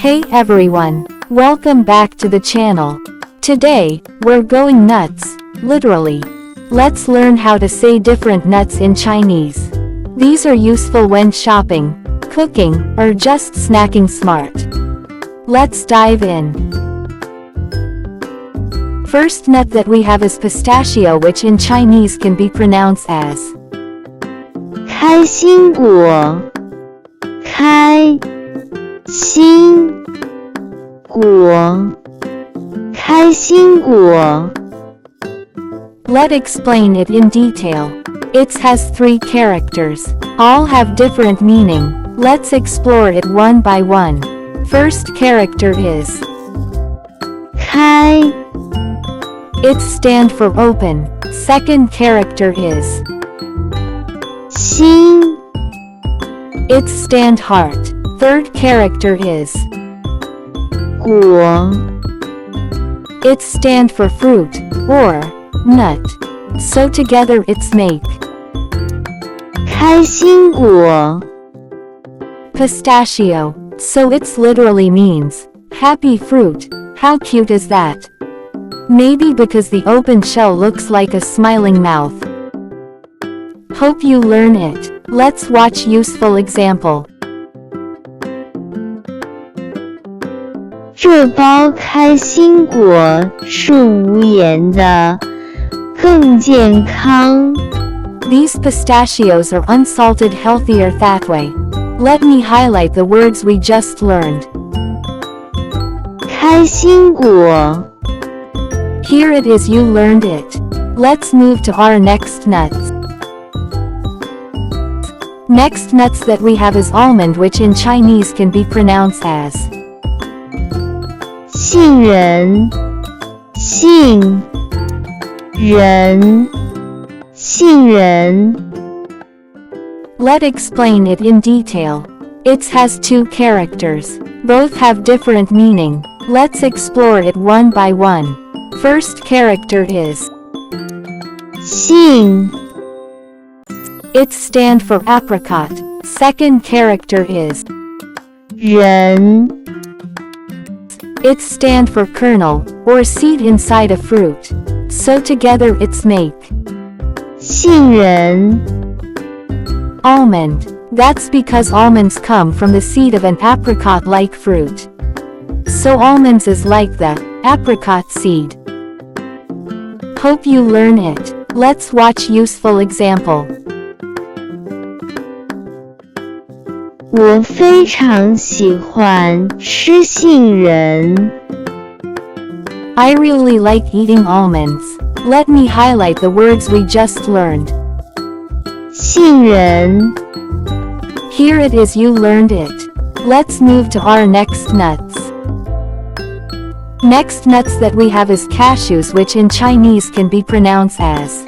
Hey everyone, welcome back to the channel. Today, we're going nuts, literally. Let's learn how to say different nuts in Chinese. These are useful when shopping, cooking, or just snacking smart. Let's dive in. First nut that we have is pistachio, which in Chinese can be pronounced as 开心果，开心果，开心果。 Let's explain it in detail. It has 3 characters. All have different meaning. Let's explore it one by one. First character is 开 It stands for open. Second character is 心 It stands heart. Third character is 果 It stands for fruit, or nut. So together it's make 开心果 pistachio. So it's literally means happy fruit. How cute is that? Maybe because the open shell looks like a smiling mouth. Hope you learn it. Let's watch useful example. 这包开心果是无盐的，更健康。 These pistachios are unsalted, healthier that way. Let me highlight the words we just learned. 开心果 Here it is, you learned it. Let's move to our next nuts. Next nuts that we have is almond, which in Chinese can be pronounced as 杏仁，杏仁，杏仁。 Let's explain it in detail. It has 2 characters. Both have different meaning. Let's explore it one by one. First character is 杏 It stands for apricot. Second character is 仁， It stands for kernel, or seed inside a fruit. So together it's make 杏仁， almond. That's because almonds come from the seed of an apricot-like fruit. So almonds is like the apricot seed. Hope you learn it. Let's watch useful example. 我非常喜欢吃杏仁。 I really like eating almonds. Let me highlight the words we just learned. 杏仁， Here it is, you learned it. Let's move to our next nuts. Next nuts that we have is cashews, which in Chinese can be pronounced as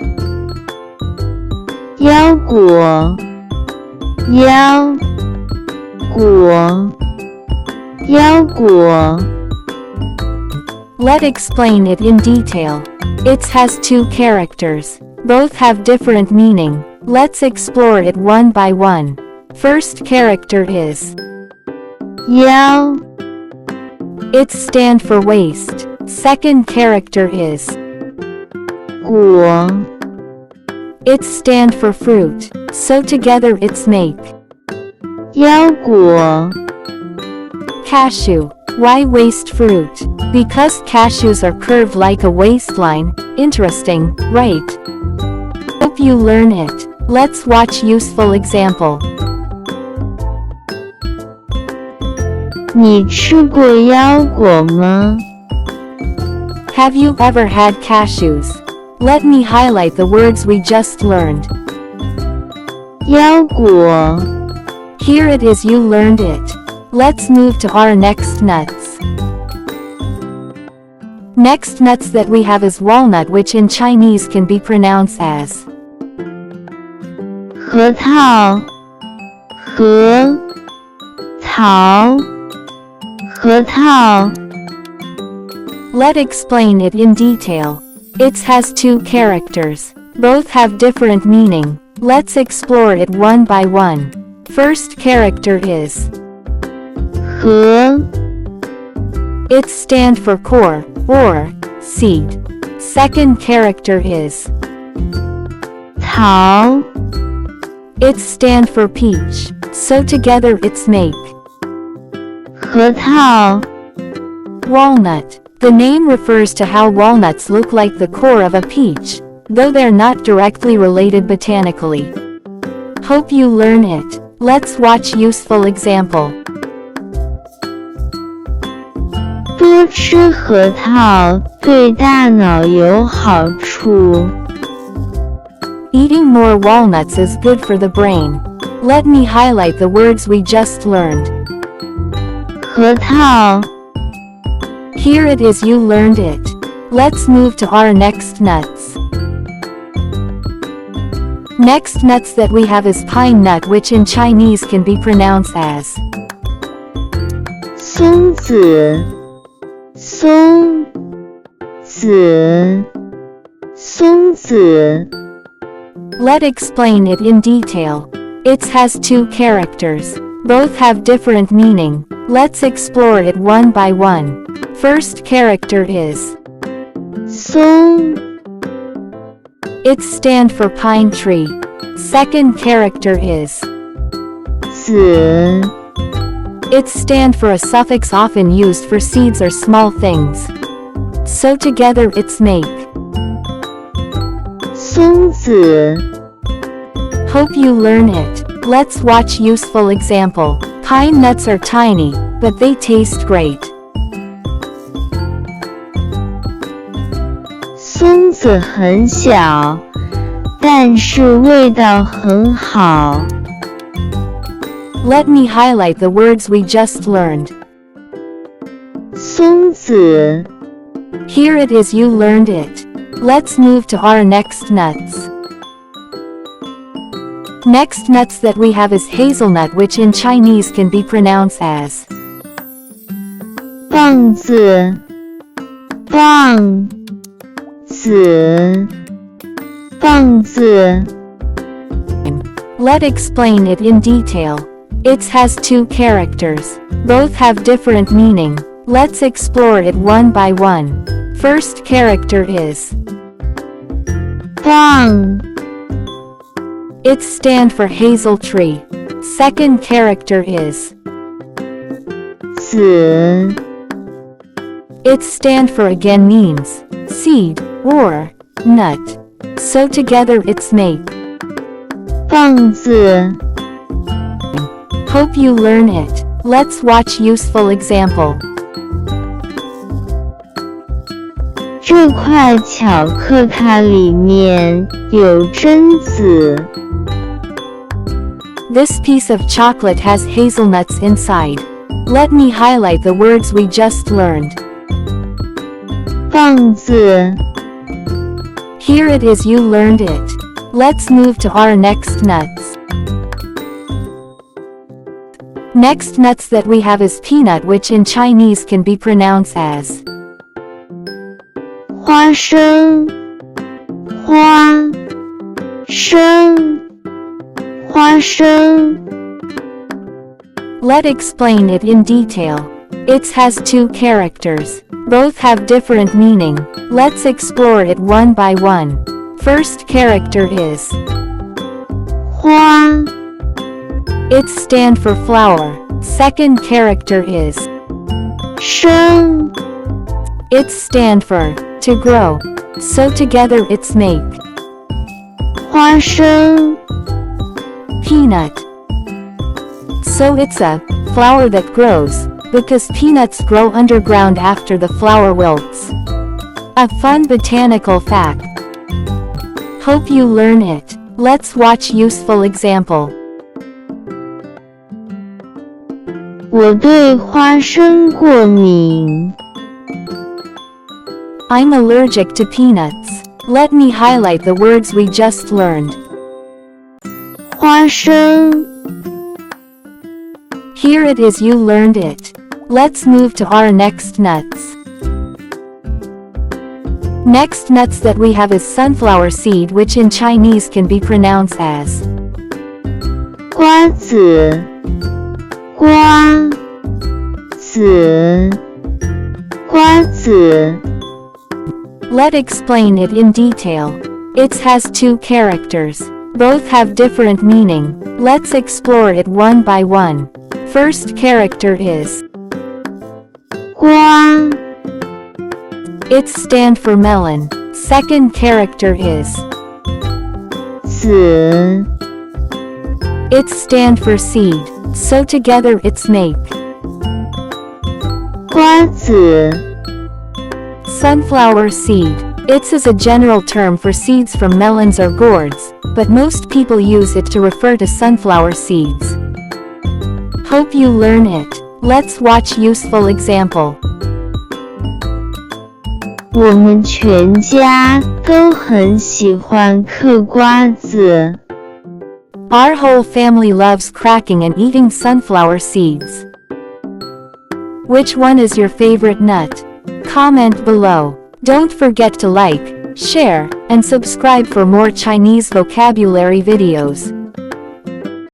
腰果，腰果，腰果。 Let's explain it in detail. It has 2 characters. Both have different meaning. Let's explore it one by one. First character is 腰 It stands for waist. Second character is 果 It stands for fruit. So together it's make 腰果 cashew. Why waist fruit? Because cashews are curved like a waistline. Interesting, right? Hope you learn it. Let's watch useful example. 你吃过腰果吗？ Have you ever had cashews? Let me highlight the words we just learned. 腰果 Here it is, you learned it. Let's move to our next nuts. Next nuts that we have is walnut, which in Chinese can be pronounced as 核桃，核桃，核桃。 Let's explain it in detail. It has 2 characters. Both have different meaning. Let's explore it one by one. First character is 和 It stands for core, or seed. Second character is 桃 It stands for peach, so together it's make 核桃 walnut. The name refers to how walnuts look like the core of a peach, though they're not directly related botanically. Hope you learn it. Let's watch useful example. 多吃核桃对大脑有好处。 Eating more walnuts is good for the brain. Let me highlight the words we just learned. 核桃 Here it is, you learned it. Let's move to our next nuts. Next nuts that we have is pine nut, which in Chinese can be pronounced as 松子松子松子 Let's explain it in detail. It has two characters. Both have different meaning. Let's explore it one by one. First character is 松 It stands for pine tree. Second character is 子 It stands for a suffix often used for seeds or small things. So together it's make. 松子 Hope you learn it. Let's watch useful example. Pine nuts are tiny, but they taste great. 松子很小，但是味道很好。 Let me highlight the words we just learned. 松子 Here it is, you learned it. Let's move to our next nuts. Next nuts that we have is hazelnut, which in Chinese can be pronounced as 棒子棒子棒子 Let's explain it in detail. It has two characters. Both have different meaning. Let's explore it one by one. First character is 棒 It stands for hazel tree. Second character is 子 It stands for again means seed or nut. So together it's make. 棒子 Hope you learn it. Let's watch useful example. 这块巧克卡里面有榛子。 This piece of chocolate has hazelnuts inside. Let me highlight the words we just learned. 棒子 Here it is, you learned it. Let's move to our next nuts. Next nuts that we have is peanut, which in Chinese can be pronounced as 花生花生花生 Let's explain it in detail. It has two characters. Both have different meaning. Let's explore it one by one. First character is 花 It stands for flower. Second character is 生 It stands for to grow. So together it's make. 花生 Peanut. So it's a flower that grows, because peanuts grow underground after the flower wilts. A fun botanical fact. Hope you learn it. Let's watch useful example. 我对花生过敏。 I'm allergic to peanuts. Let me highlight the words we just learned. 花生 Here it is, you learned it. Let's move to our next nuts. Next nuts that we have is sunflower seed, which in Chinese can be pronounced as 瓜子瓜子瓜子 Let's explain it in detail. It has two characters. Both have different meaning. Let's explore it one by one. First character is 瓜 It stand for melon. Second character is 子 It stand for seed. So together it's make 瓜子 sunflower seed. It is a general term for seeds from melons or gourds, but most people use it to refer to sunflower seeds. Hope you learn it. Let's watch useful example. 我们全家都很喜欢嗑瓜子。 Our whole family loves cracking and eating sunflower seeds. Which one is your favorite nut? Comment below. Don't forget to like, share, and subscribe for more Chinese vocabulary videos.